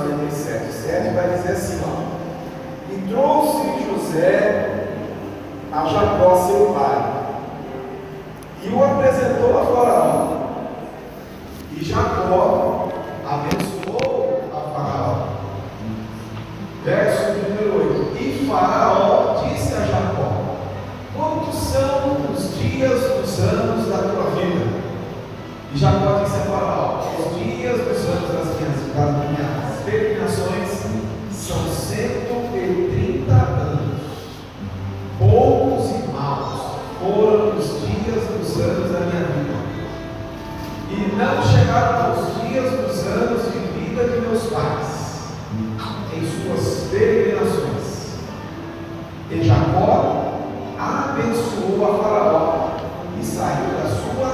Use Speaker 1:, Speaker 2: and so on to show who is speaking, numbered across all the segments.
Speaker 1: 47, 7 vai dizer assim, ó. E trouxe José a Jacó, seu pai, e o apresentou a Faraó. E Jacó abençoou a Faraó. Verso número 8. E Faraó disse a Jacó: quantos são os dias dos anos da tua vida? E Jacó disse a Faraó: os dias dos anos das minhas peregrinações são 130 anos. Poucos e maus foram os dias dos anos da minha vida, e não chegaram aos dias dos anos de vida de meus pais, em suas peregrinações. E Jacó abençoou a Faraó e saiu da sua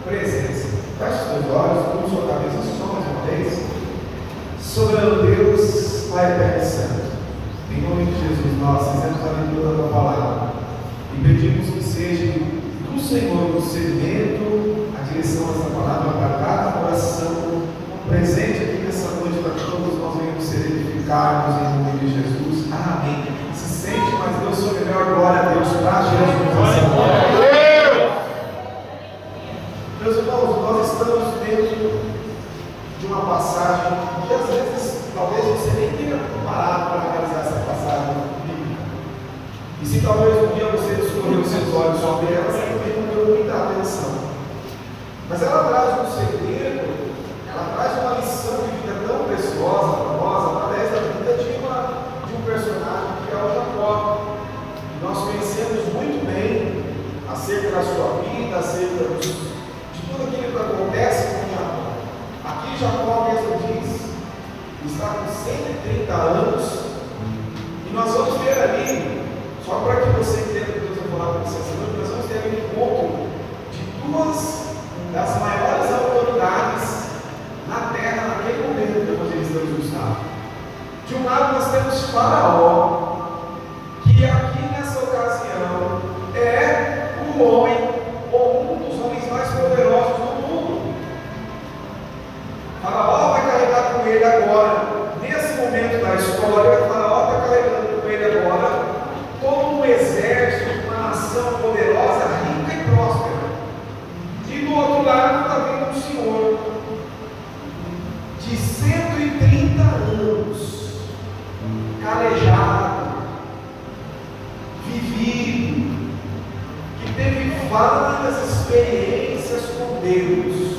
Speaker 1: presença. Feche os teus olhos, com sua cabeça só mais uma vez. Soberano Deus, Pai eterno e santo, em nome de Jesus, nós fizemos a leitura da tua palavra e pedimos que seja do Senhor o discernimento, a direção dessa palavra para cada coração presente aqui nessa noite, para que todos nós venhamos ser edificados em nome de Jesus. Amém. Se sente, mas Deus sou melhor, glória a Deus, para Jesus. Meus irmãos, nós estamos dentro de uma passagem que às vezes talvez você nem tenha parado para analisar essa passagem bíblica. E se talvez um dia você escorreu os seus olhos sobre ela, você também não deu muita atenção. Mas ela traz um segredo, ela traz uma lição de vida tão preciosa para nós, através da vida de um personagem que é o Jacó. Nós conhecemos muito bem acerca da sua vida, acerca de tudo aquilo que acontece com Jacó. Aqui Jacó mesmo diz, está com 130 anos, e nós vamos ver ali, só para que você entenda o que Deus vai falar para você essa noite, nós vamos ter ali um encontro de duas das maiores autoridades na terra naquele momento que o evangelista Jesus estava. De um lado nós temos Faraó, que aqui nessa ocasião é o homem, ou um dos homens mais poderosos do mundo. Faraó vai carregar com ele agora, nesse momento da história, Faraó está carregando com ele agora todo um exército, uma nação poderosa, rica e próspera. E do outro lado está vindo um senhor de 130 anos, calejado, vivido, que teve várias experiências com Deus.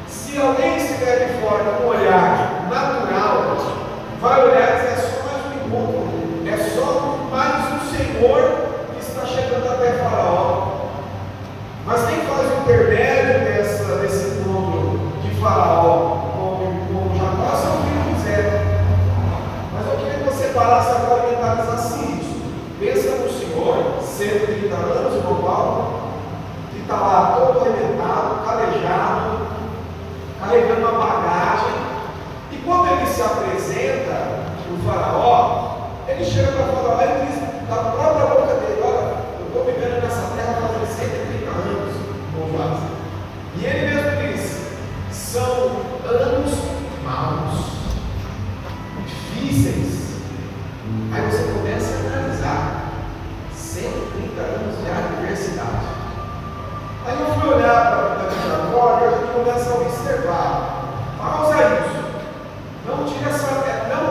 Speaker 1: Se alguém estiver de fora com um olhar natural, vai olhar e dizer: é só mais um encontro, é só mais um Senhor que está chegando até Faraó. Mas quem faz o intermédio desse encontro de Faraó com Jacó é o filho José. Mas eu queria que você parasse agora e mentalizasse isso. Pensa no Senhor, 130 anos, o Paulo, que está lá todo arrebentado, calejado, carregando uma bagagem, e quando ele se apresenta para o Faraó, ele chega para o Faraó e diz da própria boca dele: olha, eu estou vivendo nessa terra fazendo 130 anos, Joás. E ele mesmo diz: são anos maus, difíceis. Aí você começa a analisar 130 anos de adversidade. Aí eu fui olhar para a vida de Jacó e a gente começa a observar. Pausa isso. Não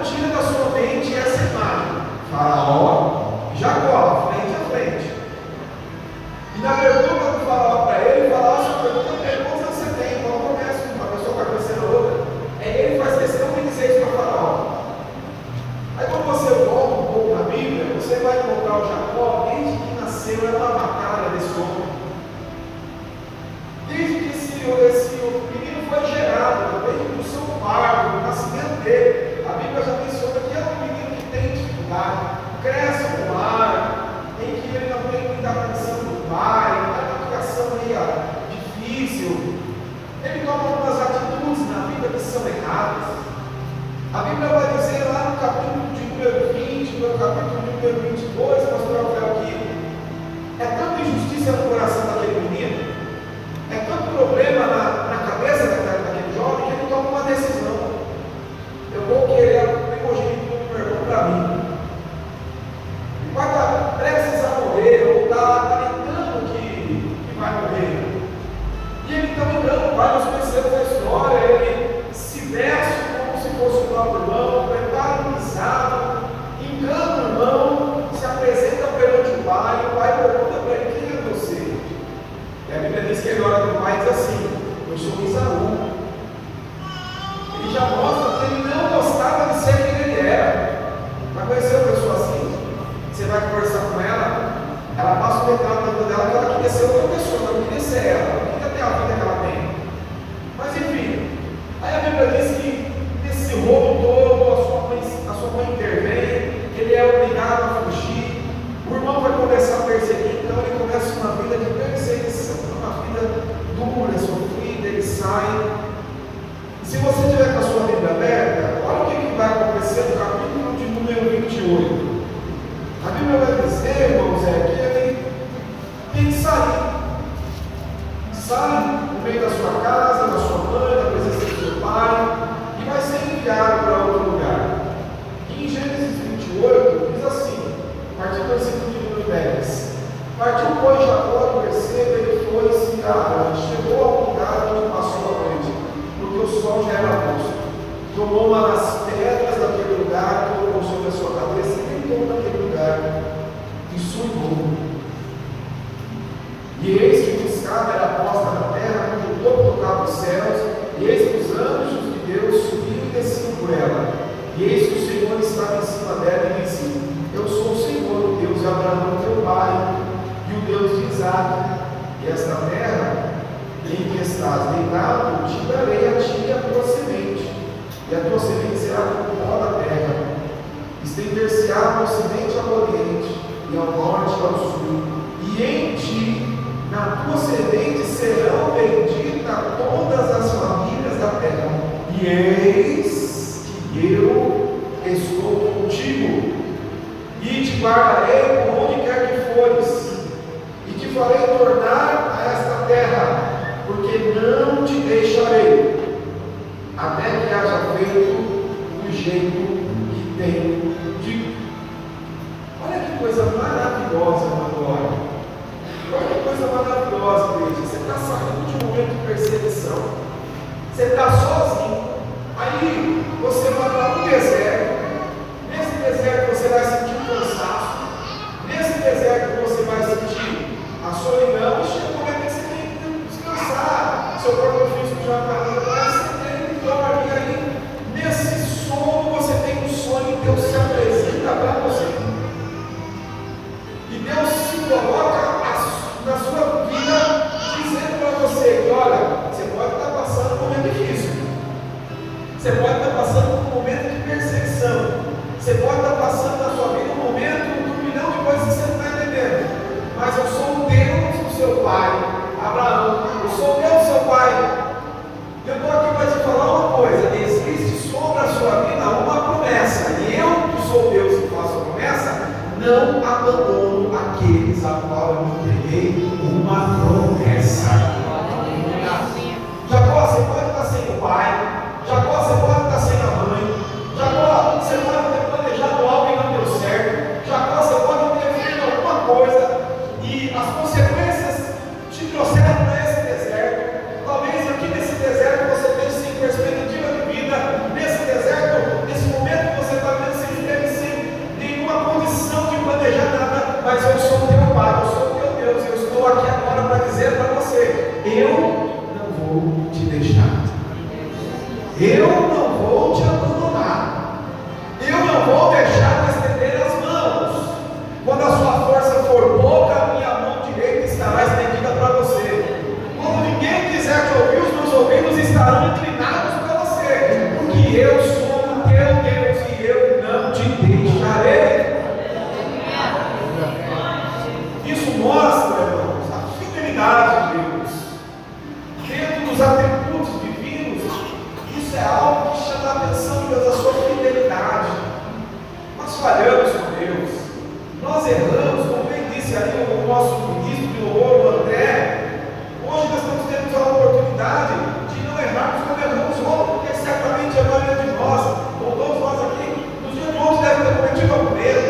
Speaker 1: tira da sua mente essa imagem. Faraó, Jacó, frente a frente. E na pergunta do Faraó para ele, Faraó só pergunta: quantos anos você tem? Qual começa? Uma pessoa com a cabeça na outra. Aí ele faz questão de dizer isso para Faraó. Aí quando você volta um pouco na Bíblia, você vai encontrar o Jacó desde que nasceu, era uma batalha desse homem. Desde que esse menino foi gerado, desde o seu parto, o nascimento dele, a Bíblia já menciona que é um menino que tem dificuldade, cresce no lar, em que ele não tem muita atenção do pai, a educação difícil, ele toma algumas atitudes na vida que são erradas. A Bíblia vai dizer lá no capítulo de número 20, no capítulo de número 22, pastor Rafael, que é tanta injustiça no coração daquele menino, é tanto problema na cabeça daquele jovem, que ele toma uma decisão: eu vou já mostra que ele não gostava de ser quem ele era. Já conheceu uma pessoa assim? Você vai conversar com ela passa o retrato da vida dela que ela queria ser outra pessoa, ela não queria ser ela queria ter a vida que ela tem. Mas enfim, aí a Bíblia diz que nesse rolo todo, a sua mãe intervém, ele é obrigado a fugir, o irmão vai começar a perseguir, então ele começa uma vida de perseguição, uma vida dura, sofrida, ele sai. E se você tiver com a sua Bíblia aberta, olha o que vai acontecer no capítulo de número 28. A Bíblia vai dizer, irmãos, que ele tem que sair. Sai no meio da sua casa, da sua mãe, da presença do seu pai, e vai ser enviado para outro lugar. E em Gênesis 28, diz assim, a partir do versículo de número 10: Partiu, pois, Jacó do Berseba, ele foi-se a Harã, chegou ao lugar onde passou a noite, porque o sol já era posto. Tomou uma das pedras daquele lugar, colocou sobre a sua cabeça e deitou naquele lugar, e sonhou. E eis que uma escada era posta na terra, cujo topo tocava os céus, e eis que os anjos de Deus subiam e desciam por ela. E eis que o Senhor estava em cima dela e dizia: Eu sou o Senhor, o Deus de Abraão, teu pai, e o Deus de Isaque. E esta terra em que estás deitado, te darei a ti e a tua semente, e a tua semente será como o pó da terra. Estender-se-á do ocidente ao oriente, e ao norte e ao sul, e em ti, na tua semente, serão benditas todas as famílias da terra. E eis que eu estou contigo, e te guardarei por onde quer que fores, e te farei tornar a esta terra, porque não te deixarei, até que haja feito do jeito que tenho dito. Olha que coisa maravilhosa, agora. Olha que coisa maravilhosa, igreja. Você está saindo de um momento de perseguição, você está sozinho, aí você vai para um deserto. Nesse deserto você vai sentir um cansaço, nesse deserto você vai sentir a solidão, e chega um momento que você tem que descansar, seu corpo físico já está indo, mas você tem que dormir. E aí, nesse sono, você tem um sonho e Deus se apresenta para você, e Deus se coloca na sua vida, dizendo para você que, olha, você pode estar passando por um momento difícil, você pode estar passando por um momento de perseguição, você pode estar passando na sua vida um momento, um turbilhão de coisas que você não está entendendo, mas eu sou o Deus do seu pai, Abraão, eu sou o Deus do seu pai. Eu estou aqui para te falar uma coisa: existe sobre a sua vida uma promessa, e eu, que sou o Deus que faço a promessa, não abandono aqueles a qual eu entreguei uma promessa. Jacó, você pode estar sem o pai, Jacó, você pode estar sem a mãe, Jacó, você pode ter planejado algo e não deu certo, Jacó, você pode ter feito alguma coisa e as consequências te trouxeram para esse deserto. Talvez aqui nesse deserto você esteja sem perspectiva de vida, nesse deserto, nesse momento que você está vendo, você esteve sem nenhuma condição de planejar nada, mas eu sou o teu pai, eu sou o teu Deus, eu estou aqui agora para dizer para você: eu não vou te deixar, eu não vou te abandonar, eu não vou deixar de estender as mãos. Quando a sua força for pouca, a minha mão direita estará estendida para você. Quando ninguém quiser te ouvir, os meus ouvidos estarão inclinados para você, porque eu sou o teu Deus e eu não te deixarei. Isso mostra, irmãos, a fidelidade de Deus dentro dos atributos divinos. Isso é algo que chama a atenção de Deus, a sua fidelidade. Nós falhamos com Deus, nós erramos, como bem disse ali o nosso ministro de louvor, o André. Hoje nós estamos tendo a oportunidade de não errarmos como erramos ontem, porque certamente a maioria de nós, ou todos nós aqui, nos dias de ontem deve ter cometido algum erro,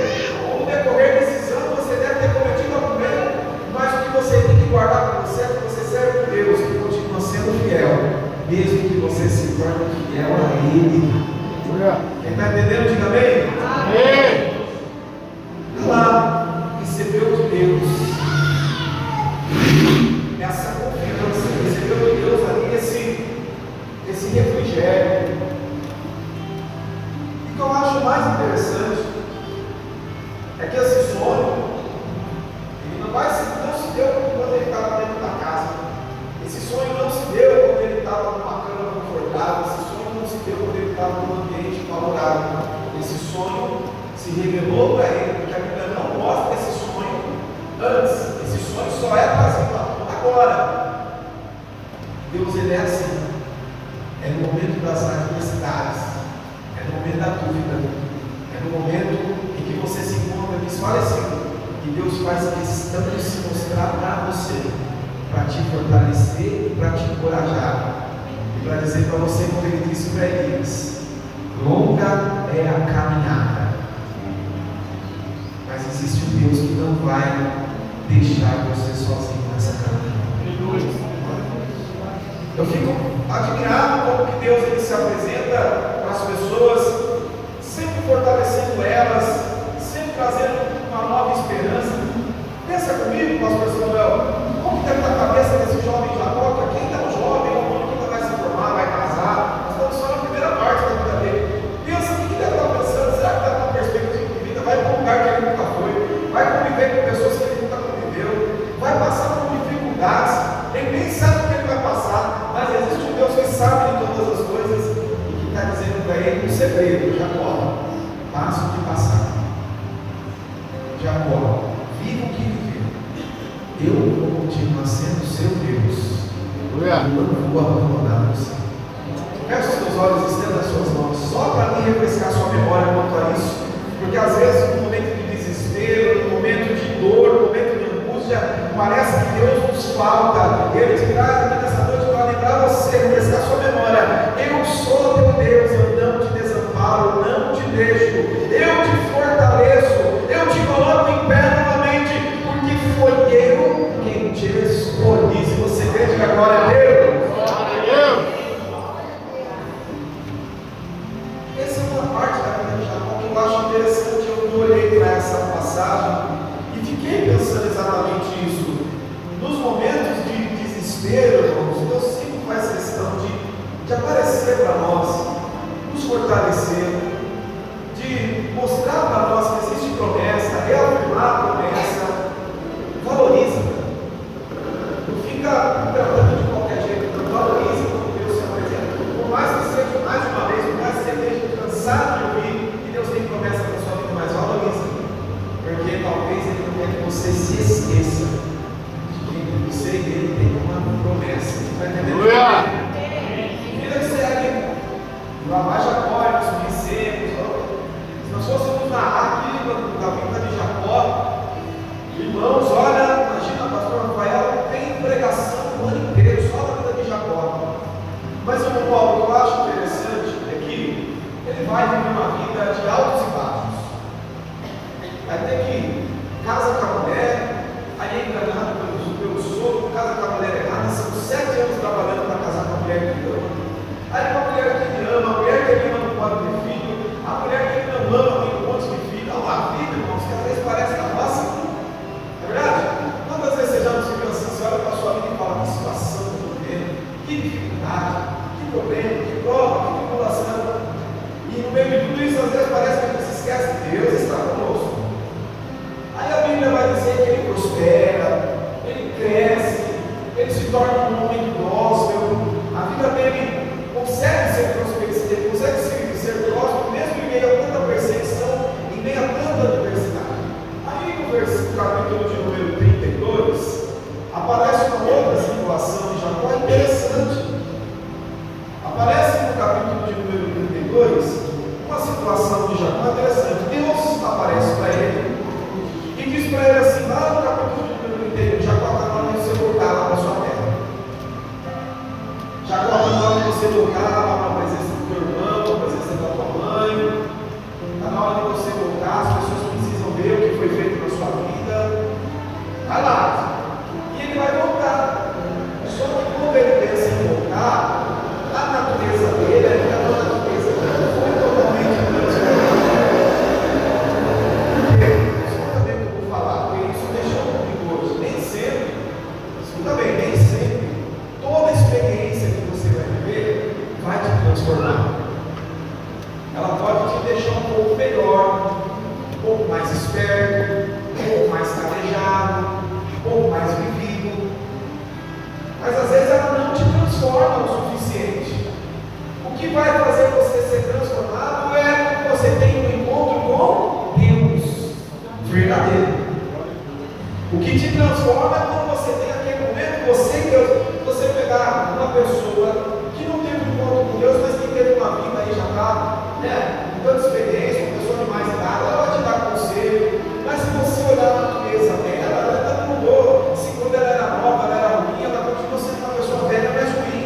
Speaker 1: ou no decorrer desses anos você deve ter cometido algum erro, mas o que você tem que guardar para você é que você serve a Deus, que continua sendo fiel, mesmo que você se torne fiel a Ele. Quem está entendendo, diga amém? Amém. Lá, recebeu de Deus essa confiança, recebeu de Deus ali esse refrigério, interessante é que esse sonho, ele não se deu quando ele estava dentro da casa. Esse sonho não se deu quando ele estava numa cama confortável. Esse sonho não se deu quando ele estava num ambiente favorável. Esse sonho se revelou para ele, porque a Bíblia não mostra esse sonho antes. Esse sonho só é trazido agora. Deus, ele é assim. É no momento das adversidades, é no momento da dúvida, é no momento em que você se encontra desfalecido, que Deus faz questão de se mostrar para você, para te fortalecer, para te encorajar, e para dizer para você, como ele disse para Elias: longa é a caminhada, mas existe um Deus que não vai deixar você sozinho nessa caminhada. Eu fico admirado como que Deus ele se apresenta para as pessoas, sempre fortalecendo elas, sempre trazendo uma nova esperança. Pensa comigo, pastor Samuel, como que deve estar a cabeça desse jovem Jacó, que aqui ainda é um jovem, é um homem que ainda vai se formar, vai casar, nós estamos só na primeira parte da vida dele. Pensa, o que deve estar pensando? Será que está com uma perspectiva de vida? Vai para um lugar que ele nunca foi, vai conviver com pessoas que ele nunca conviveu, vai passar por dificuldades, ele nem sabe o que ele vai passar, mas existe um Deus que sabe de todas as coisas e que está dizendo para ele um segredo: Jacó, passo o que passar. Jacó, viva o que viver. Eu vou continuar sendo seu Deus. Eu não vou abandonar você. Feche os seus olhos, estenda as suas mãos, só para mim refrescar sua memória quanto a isso, porque às vezes no momento de desespero, no momento de dor, no momento de angústia, parece que Deus nos falta. Ele te traz aqui nessa noite para lembrar você, refrescar sua memória: eu sou teu Deus, eu não te desamparo, não te deixo, eu te fortaleço, eu te coloco em pé novamente, porque foi eu quem te escolhi. Se você crê, diga glória a Deus. Essa é uma parte da vida de Jacó que eu acho interessante. Eu olhei para essa passagem e fiquei pensando exatamente isso. Nos momentos de desespero, irmãos, Deus sempre faz questão de aparecer para nós, nos fortalecer, de mostrar para nós que existe promessa, reafirmar a promessa. Valoriza, não fica tratando de qualquer jeito, não. Valoriza quando Deus se apresenta, por mais que seja mais uma vez, por mais que você esteja cansado de ouvir que Deus tem promessa para a sua vida, mas valoriza, porque talvez Ele não quer que você se esqueça de que você e Ele tem uma promessa. Você está entendendo? Vida que segue, lá vai Jacó, nós conhecemos. Se nós fôssemos narrar aqui da vida de Jacó, irmãos, olha, imagina, pastor Rafael tem pregação o ano inteiro só da vida de Jacó. Mas o Paulo, o que eu acho interessante é que ele vai viver uma vida de altos e baixos. Vai ter que casa com a mulher, aí é enganado pelo sogro, casa com a mulher errada, são 7 anos trabalhando para casar com a mulher que ele ama. Aí com a mulher que ele ama, a mulher que ele ama não pode ter filho, a mulher que ele não ama tem um monte de filho. É uma vida, irmãos, que às vezes parece que a nossa. É verdade? Quantas vezes você já não se cansa, você olha para a sua vida e fala: que situação que eu estou vivendo, que dificuldade, que problema, que prova, que tribulação. E no meio de tudo isso, às vezes parece que a gente se esquece que Deus está conosco. Aí a Bíblia vai dizer que ele prospera, ele cresce, ele se torna um homem próspero, a vida dele consegue ser prosperista, ele consegue ser próspero, mesmo em meio a tanta perseguição, em meio a tanta adversidade. Aí no capítulo de número 32, aparece uma outra situação de Jacó interessante. Aparece no capítulo de número 32 uma situação de Jacó interessante. Deus aparece para ele e diz para ele assim, lá no capítulo de número 31, Jacó está falando de você voltar lá para a sua terra. Jacó está falando de você voltar lá para a presença do teu irmão, para a presença da tua mãe. Está na hora de você voltar, as pessoas precisam ver o que foi feito na sua vida. Vai lá. E ele vai voltar. Só que quando ele pensa em voltar, a natureza dele, a natureza dele foi totalmente transformada. né, com tanta experiência, uma pessoa de mais idade, ela vai te dar conselho, mas se você olhar a natureza dela, ela não mudou. Se quando ela era nova, ela era ruim, ela continua sendo uma pessoa velha, mais ruim.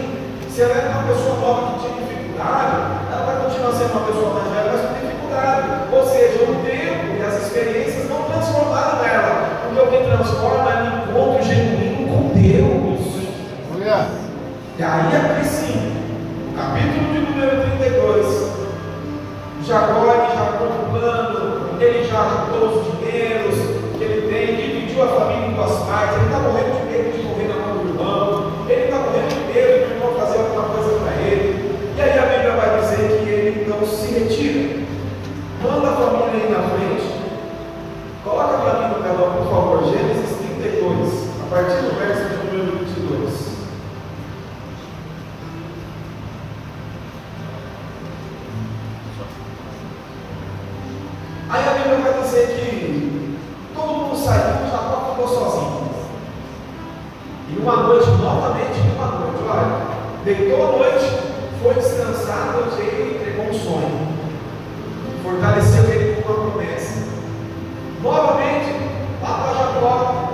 Speaker 1: Se ela era uma pessoa nova que tinha dificuldade, ela vai continuar sendo uma pessoa mais velha, mas com dificuldade. Ou seja, o tempo e as experiências não transformaram ela, porque o que transforma é o encontro genuíno com Deus. E aí aqui sim, capítulo de número 32, Jacó já com um plano, ele já juntou os dinheiros que ele tem, dividiu a família em duas partes, ele está morrendo de medo de morrer na mão do irmão, ele está morrendo de medo de o irmão fazer alguma coisa para ele, e aí a Bíblia vai dizer que ele então se retira, manda a família aí na frente, coloca para mim no telão, por favor, Gênesis 32, a partir do verso de número 22. Aí a Bíblia vai dizer que todo mundo saiu, Jacó ficou sozinho. E uma noite, novamente, olha, deitou a noite, foi descansar, Deus veio e entregou um sonho. Fortaleceu ele com uma promessa. Novamente, lá para Jacó,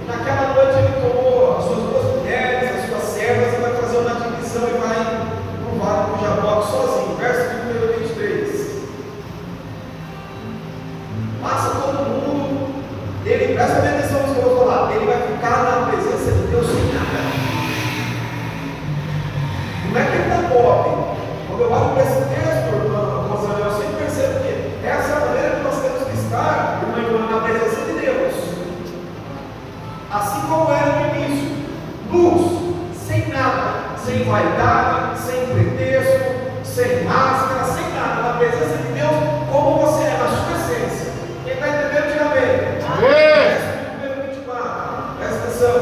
Speaker 1: e naquela noite ele tomou as suas duas mulheres, as suas servas, e vai fazer uma divisão e vai para o vale com Jacó sozinho. Verso de número 23. Passa todo mundo, ele, presta bem atenção no que eu vou falar, ele vai ficar na presença de Deus sem nada. Não é que ele está pobre. Quando eu olho para esse texto, irmão, eu sempre percebo que essa é a maneira que nós temos que estar, irmão, na presença de Deus. Assim como era no início, luz, sem nada, sem vaidade, sem pretexto, sem máscara, sem nada, na presença de Deus, como você é, na sua essência. Quem está entendendo, diga bem. Número 24, presta atenção.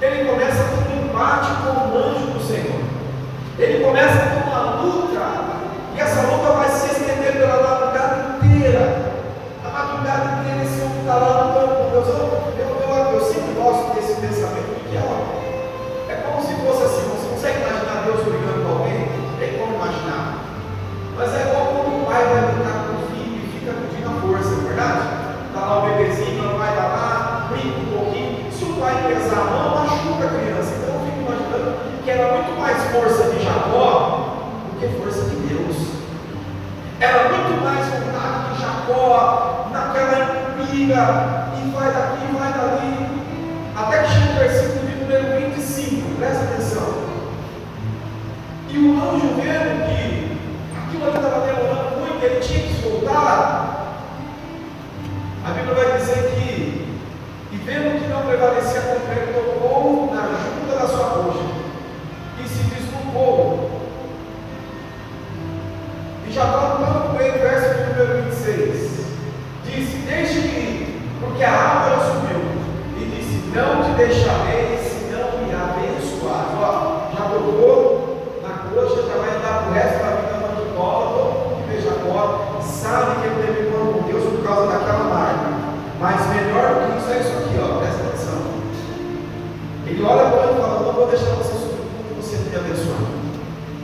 Speaker 1: Ele começa com um embate com o anjo do Senhor. Ele começa com uma luta, e essa luta vai se estender pela madrugada inteira. A madrugada inteira esse homem está lá no campo. Eu sempre gosto desse pensamento, porque é como se fosse assim, você consegue imaginar Deus brigando com alguém? Tem como imaginar. Mas é igual quando o pai vai brincar com o filho e fica pedindo a força, não é verdade? Está lá o bebezinho, o pai vai lá, brinca um pouquinho. Se o pai pesar a mão, machuca a criança. Então eu fico imaginando que era muito mais força de Jacó do que força de Deus. Era muito mais vontade de Jacó naquela briga, e vai daqui, vai dali, até que chega o versículo de número 25, presta atenção. E o anjo vendo que aquilo ali estava demorando muito, ele tinha que voltar. A Bíblia vai dizer que, e vendo que não prevalecia contra ele, tocou na junta da sua coxa e se desculpou. E Jacó, falando com ele, verso de número 26, disse: deixe-me ir, porque a água subiu. E disse: não te deixarei, senão me abençoar. Ó, já tocou na coxa, já vai dar para o resto da vida muito bola. Todo mundo que vê Jacó sabe que ele teve encontro com Deus por causa daquela marca. Mas melhor do que isso é isso aqui, ó, presta atenção. Ele olha para ele e fala: não vou deixar você subir porque você me abençoar.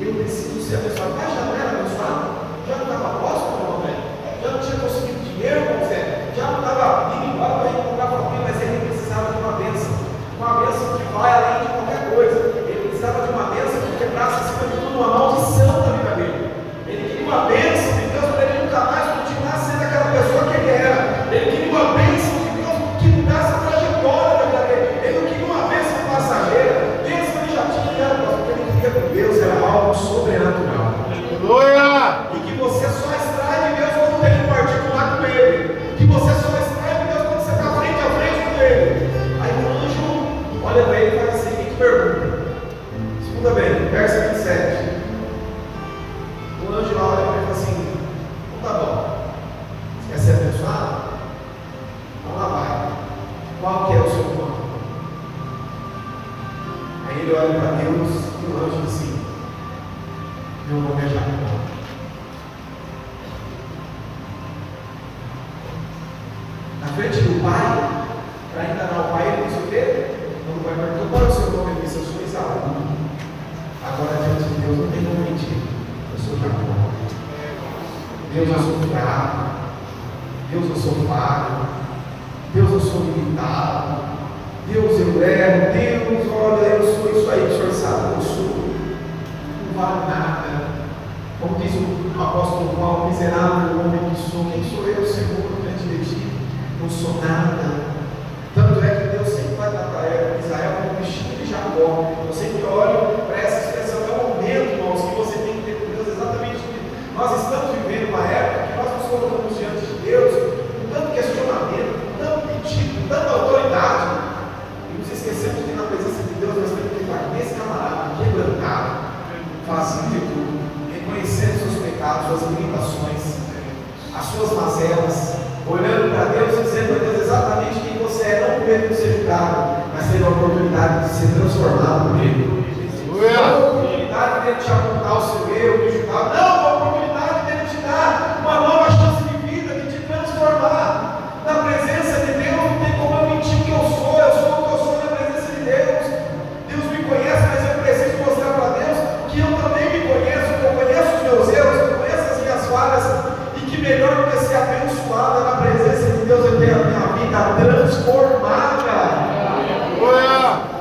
Speaker 1: Eu preciso ser abençoado. Mas já não era abençoado? Já não estava próximo, não, velho? Já não tinha conseguido dinheiro, Zé? Já não estava indo embora para encontrar a família, mas ele precisava de uma bênção. Uma bênção que vai além de qualquer coisa. Ele precisava de uma bênção que quebrasse acima de tudo uma maldição da vida dele. Ele queria uma bênção de Deus para ele nunca mais continuar sendo aquela pessoa que ele era. Ele queria uma bênção de Deus que mudasse a trajetória da vida dele. Ele não queria uma bênção passageira. Bênção ele já tinha, mas o que ele queria com Deus era algo sobrenatural.
Speaker 2: Aleluia!
Speaker 1: E que você só extrai de Deus quando tem um particular com ele. Que você só extrai de Deus quando você está frente a frente com ele. Aí o anjo olha para ele e faz a seguinte pergunta. Escuta bem, verso 27. O anjo lá olha para ele e fala assim: então tá bom, você quer ser abençoado? Então lá vai. Qual que é o seu nome? Aí ele olha para Deus e o anjo diz assim: meu nome é Jacó. Na frente do pai, para enganar o pai, ele disse o quê? Quando o pai perguntou: qual é o seu nome? Ele disse: eu sou Isaú. Agora, diante de Deus, não tem como mentir. Eu sou Jacó. Deus, eu sou fraco. Deus, eu sou falho. Deus, eu sou limitado. Deus, eu erro. Deus, olha, eu sou isso aí, o Senhor sabe, eu sou. Não vale nada. Como diz o apóstolo Paulo, miserável homem que sou. Quem sou eu, Senhor, diante de ti? Não sou nada. Tanto é que Deus sempre vai dar para Israel como bichinho de Jacó. Eu sempre olho para essa expressão. É um momento, irmãos, que você tem que ter com Deus exatamente o que nós estamos vivendo uma época que nós nos colocamos diante de Deus com tanto questionamento, com tanto pedido, com tanta autoridade, e nos esquecemos que na presença de Deus nós temos que estar descamarado, quebrantado, fazendo de tudo, reconhecendo seus pecados, suas limitações, as suas mazelas, olhando para Deus e dizendo a Deus exatamente quem você é, não com medo de ser julgado, mas tendo a oportunidade de ser transformado por Ele. Não a oportunidade de Ele te apontar o seu erro, de julgar, não, a oportunidade de Ele te dar uma nova chance de vida, de te transformar. Na presença de Deus não tem como eu mentir que eu sou o que eu sou na presença de Deus. Deus me conhece, mas eu preciso mostrar para Deus que eu também me conheço, que eu conheço os meus erros, que eu conheço as minhas falhas, e que melhor do que ser abençoada na presença de Deus é ter a minha vida transformada.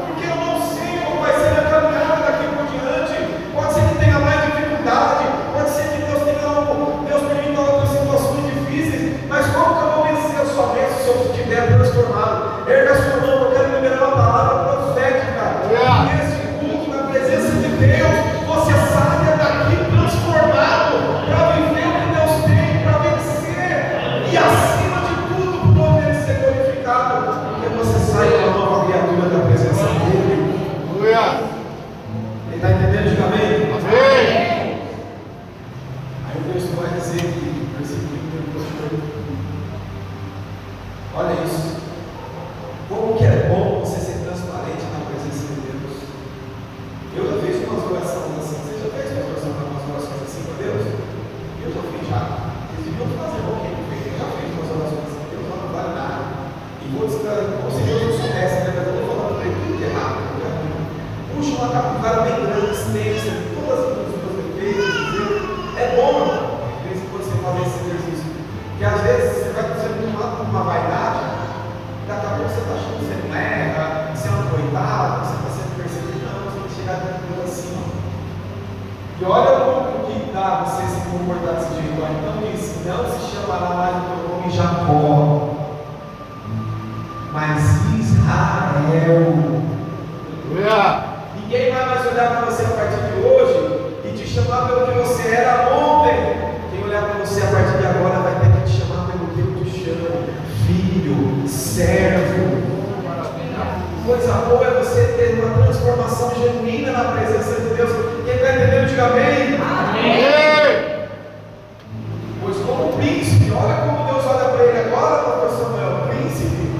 Speaker 1: Porque eu não sei como vai ser a caminhada daqui por diante. Pode ser que tenha mais dificuldade, pode ser que Deus permita outras situações difíceis, mas como que eu vou vencer somente se eu estiver transformado? Erga a sua mão, eu quero liberar uma palavra profética. Nesse culto, na presença de Deus, você saia daqui transformado para viver o que Deus tem, para vencer, e acima de tudo, o nome dele ser glorificado, porque você sai uma nova criatura da presença dele. Ele está entendendo? Diga amém. Aí o texto vai dizer que, versículo 1, olha isso. Como que é bom você ser transparente na presença de Deus. Eu já fiz umas orações assim. Você já fez umas orações assim para Deus? Eu já fiz já. Vocês deviam fazer bom quem não fez. Eu já fiz umas orações assim. Deus não vale nada. E vou dizer, como se Deus não soubesse, né? Mas eu estou falando para ele tudo de errado. Puxa uma capivara bem grande, extensa, todas os meus defeitos. É bom, às vezes, quando você fazer esse exercício. Porque às vezes você vai tomar uma vaidade. Daqui a pouco você está achando que você não erra, que você é um coitado, que você está sendo perseguido. Não, você tem que chegar dentro assim. E olha o que dá você se comportar desse jeito. Então diz: não se chamará mais do teu nome Jacó, mas Israel. Ninguém vai mais olhar para você a partir de hoje e te chamar pelo que você era ontem. Quem olhar para você a partir de agora vai ter que te chamar pelo que eu te chamo: filho, servo. Coisa boa é você ter uma transformação genuína na presença de Deus. Quem está entendendo, diga amém. Amém. Pois como príncipe, olha como Deus olha para ele agora, pastor Samuel, príncipe,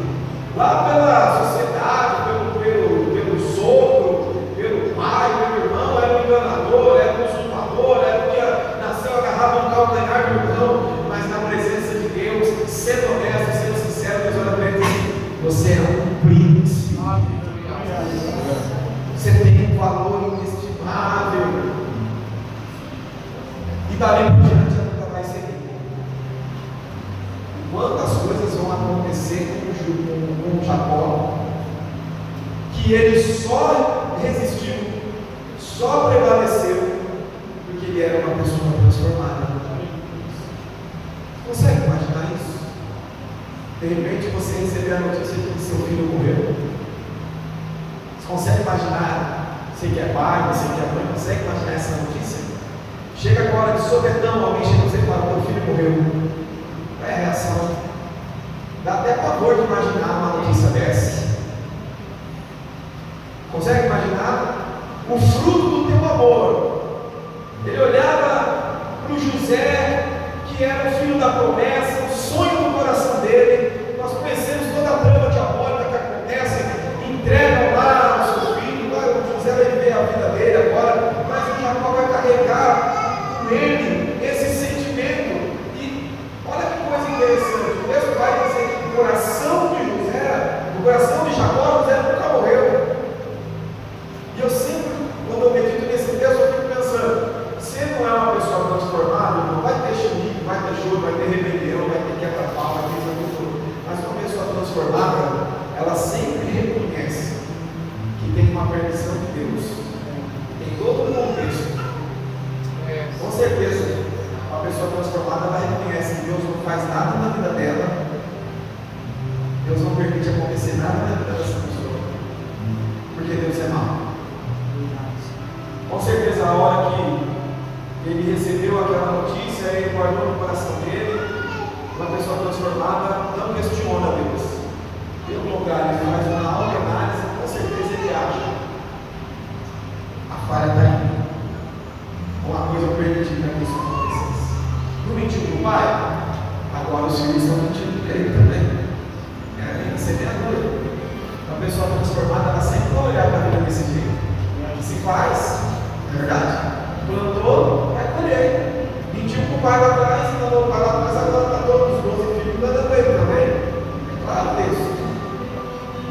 Speaker 1: lá pela sociedade, pelo sogro, pelo pai, pelo irmão, era um enganador, era um usurpador, era o que nasceu, agarrava um calcanhar do irmão, mas na presença de Deus, sendo honesto, sendo sincero, Deus olha para ele e diz: você é um príncipe. Você tem um valor inestimável. E dali por diante a vida vai seguir. Quantas coisas vão acontecer com Jacó, que ele só resistiu, só prevaleceu, porque ele era uma pessoa transformada. Consegue imaginar isso? De repente você receber a notícia de que seu filho morreu. Você consegue imaginar? Você que é pai, você que é mãe, consegue imaginar essa notícia? Chega com a hora de sopetão, alguém chega e você fala: teu filho morreu. Qual é a reação? Dá até pavor de imaginar uma notícia dessa. Consegue imaginar? O fruto do teu amor. Ele olhava para o José, que era o filho da promessa, o sonho do coração dele. Nós conhecemos toda a trama diabólica que acontece. Entregam lá o seu filho, o José vai viver a vida dele agora, mas o Jacó vai carregar com ele esse sentimento. E olha que coisa interessante, o texto vai dizer que o coração de José, o coração de Jacó, José nunca morreu. E eu sempre, quando eu medito nesse texto, eu fico pensando: sendo ter choro, vai ter rebelião, vai ter quebra-pau, vai ter tudo. Mas uma pessoa transformada, ela sempre reconhece que tem uma permissão de Deus em todo o contexto. Com certeza, uma pessoa transformada, ela reconhece que Deus não faz nada na vida dela, Deus não permite acontecer nada na vida dessa pessoa, porque Deus é mau. Com certeza, a hora que ele recebeu aquela notícia, ele guardou no coração dele. Uma pessoa transformada não questiona Deus, pelo contrário, ele faz uma autoanálise, com certeza ele acha: a falha está em mim, uma coisa eu permiti para que isso acontecesse. Não mentiu para o pai? Agora os filhos estão mentindo para ele também. É semeadura. Uma pessoa transformada, ela sempre vai olhar para a vida desse jeito. O que se faz? É verdade. Plantou, vai colher. Mentiu para o pai lá atrás, enganou o pai lá atrás, agora está todos os 12 filhos dando ele também. É claro Deus.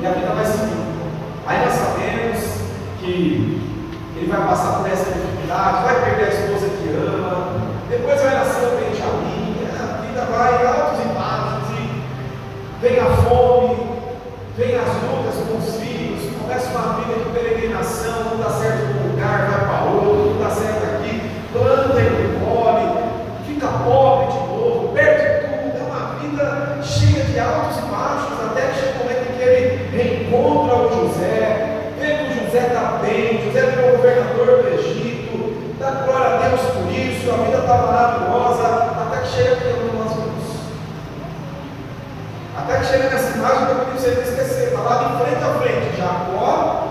Speaker 1: E a vida vai seguir. Aí nós sabemos que ele vai passar por essa dificuldade, vai perder a esposa que ama, depois vai nascer o Benjamim, a vida vai altos e baixos, e vem a fome, vem as lutas com os filhos, começa uma vida de peregrinação, não dá certo num lugar, vai para outro, não dá certo aqui, planta e colhe, fica pobre de novo, perde tudo, é uma vida cheia de altos e baixos, até que chega o momento em que ele reencontra o José, vê que o José está bem, José virou governador do Egito, dá glória a Deus por isso, a vida está maravilhosa, até que chega aqui onde nós vimos. Até que chega nessa imagem que eu pedi você não esquecer, está lá de frente a frente, Jacó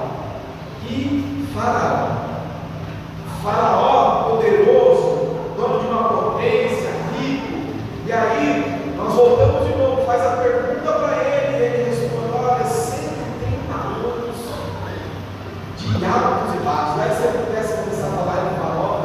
Speaker 1: e Faraó. Faraó poderoso, dono de uma potência, rico, e aí nós voltamos de novo, faz a pergunta para ele, e ele responde: olha, 130 anos de altos e baixos. Aí se eu pudesse começar a falar de Faraó,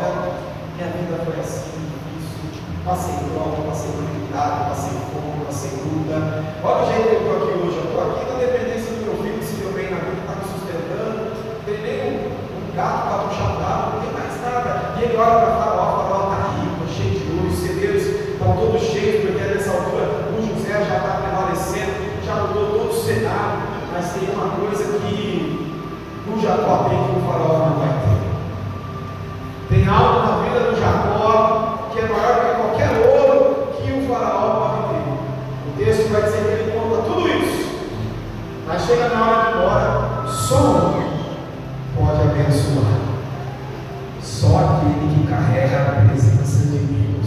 Speaker 1: minha vida foi assim, difícil, passei prova, passei dificuldade, passei fome, passei luta. Olha o jeito que eu estou aqui hoje, eu estou aqui na dependência do meu filho, que se deu bem na vida, está me sustentando, não tem nem um gato para puxar o gado, não tem mais nada. E ele olha para Faraó, Faraó está rico, cheio de ouro, os celeiros estão todos cheios, porque nessa altura o José já está prevalecendo, já mudou todo o cenário, mas tem uma coisa que o Jacó tem que o Faraó não vai ter. Tem algo na vida do Jacó que é maior que qualquer ouro que o Faraó pode ter. O texto vai dizer que ele conta tudo isso, mas chega na hora de ir embora, só um pode abençoar, só aquele que carrega a presença de Deus.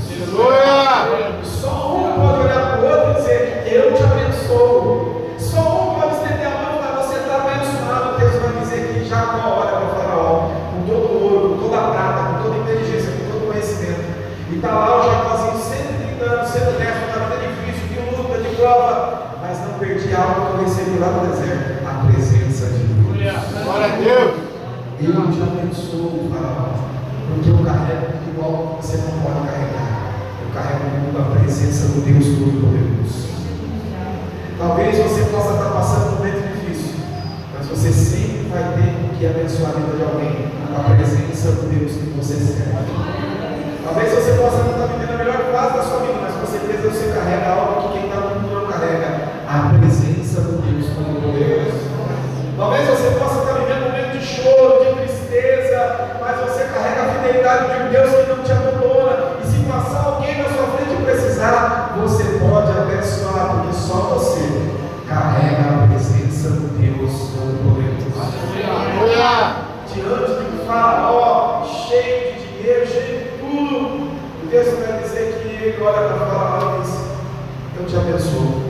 Speaker 1: Só um pode olhar para o outro e dizer: eu te abençoo. Só um pode estender a mão para você estar abençoado. Deus vai dizer que Jacó olha para o Faraó com todo o ouro, com toda a prata, com toda a inteligência, com todo o conhecimento, e está lá o Jacózinho 130 anos, sendo honesto, na vida difícil, de luta, de prova, mas não perdi algo que eu recebi lá no deserto: a presença de Deus.
Speaker 2: Glória a Deus.
Speaker 1: Eu te abençoo, Faraó, porque eu carrego igual você não pode carregar. Eu carrego a presença do Deus Todo-Poderoso. Talvez você possa estar passando um momento difícil, mas você sempre vai ter que abençoar a vida de alguém com a presença do Deus que você serve. Talvez você possa não estar vivendo a melhor fase da sua vida, mas com certeza você carrega algo que quem está no mundo não carrega: a presença do Deus Todo-Poderoso. Talvez você possa estar vivendo um momento de choro, de tristeza, mas você carrega a fidelidade de Deus que não te abandona. E se passar alguém na sua frente e precisar, você pode abençoar, porque só você carrega a presença do Deus Todo-Poderoso. Diante de um Faraó cheio de dinheiro, cheio de tudo, o texto vai dizer que ele olha para Faraó e diz: eu te abençoo.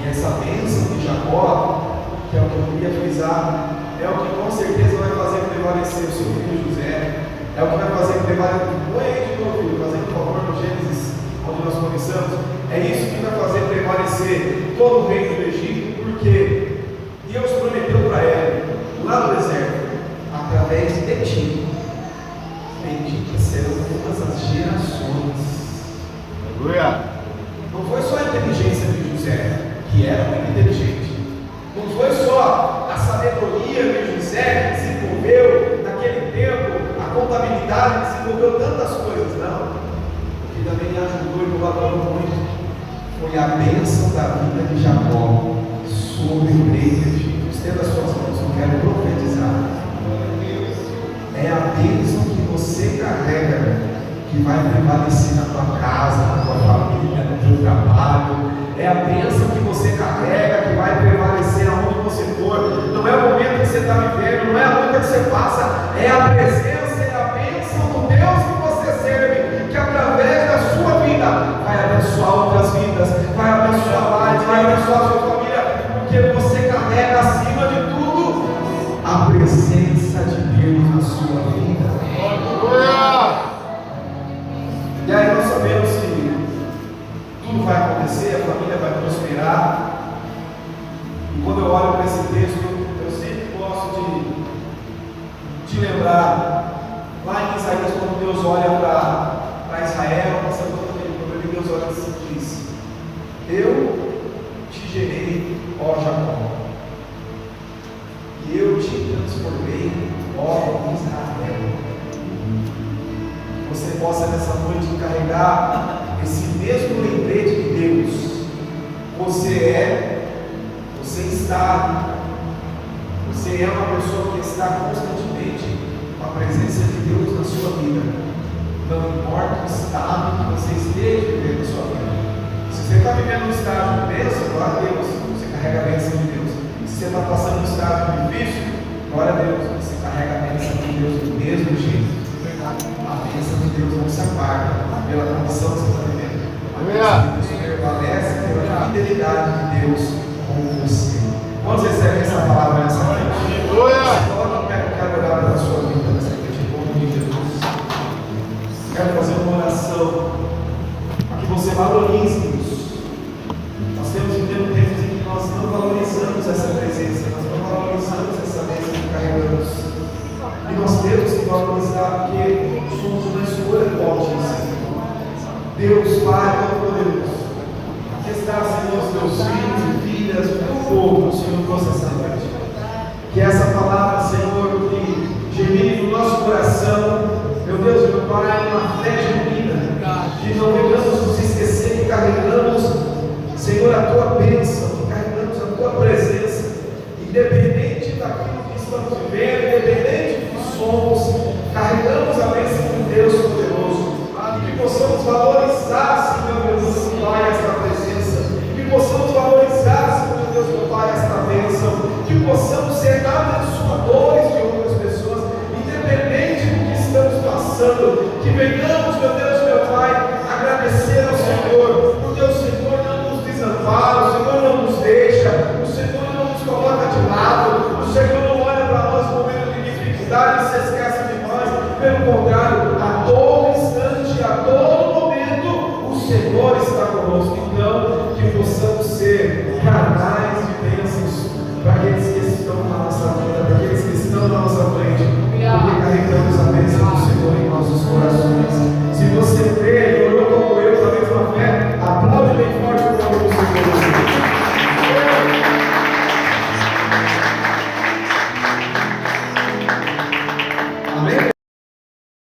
Speaker 1: E essa bênção de Jacó, que é o que eu queria frisar, é o que com certeza vai fazer prevalecer o seu filho José, é o que vai fazer prevalecer. Põe aí de novo, filho, fazendo favor no Gênesis, onde nós começamos. É isso que vai fazer prevalecer todo o reino do Egito, porque Deus prometeu para ele, lá no deserto: através de ti, benditas serão todas as gerações.
Speaker 2: Aleluia.
Speaker 1: Não foi só a inteligência de José, que era muito inteligente. Não foi só a sabedoria de José que desenvolveu naquele tempo, a contabilidade que desenvolveu tantas coisas, não. Porque também a bênção da vida de Jacó sobre o rei do Egito. Estenda as suas mãos, eu quero profetizar. É a bênção que você carrega que vai prevalecer na tua casa, na tua família, no teu trabalho. É a bênção que você carrega que vai prevalecer aonde você for. Não é o momento que você está vivendo, não é a luta que você passa, é a presença e a bênção do Deus que você serve, que através da sua vida vai abençoar outras vidas, vai abençoar lives, vai abençoar a sua família, porque você carrega acima de tudo a presença de Deus na sua vida. E aí nós sabemos que tudo vai acontecer, a família vai prosperar. E quando eu olho para esse texto, eu sempre gosto de lembrar lá em Isaías, quando Deus olha para Israel, passando todo aquele problema, Deus olha e diz: eu te gerei, ó Jacó, e eu te transformei, ó Israel. Você possa nessa noite carregar esse mesmo lembrete de Deus. Você é uma pessoa que está constantemente com a presença de Deus na sua vida. Não importa o estado que você esteja vivendo na sua vida. Se você está vivendo um estado de bênção, glória a Deus, você carrega a bênção de Deus. Se você está passando um estado difícil, glória a Deus, você carrega a bênção de Deus do mesmo jeito. A bênção de Deus não se apaga pela condição que você está vivendo. A bênção de Deus prevalece pela fidelidade de Deus com você. Quando você recebe essa palavra nessa noite, coloca o pé, eu quero orar pela sua vida nessa noite, em nome de Jesus. Quero fazer uma oração para que você valorize isso. Nós temos vivido tempos em que nós não valorizamos essa presença, nós não valorizamos essa bênção que carregamos. E nós temos que valorizar porque somos uma escolha do Altíssimo. Deus Pai Todo-Poderoso, que está, Senhor, os teus filhos e filhas, o teu povo, Senhor, trouxe essa noite. Que essa palavra, Senhor, que germine no nosso coração, meu Deus, meu Pai, uma fé genuína, que não venhamos nos esquecer que carregamos, Senhor, a tua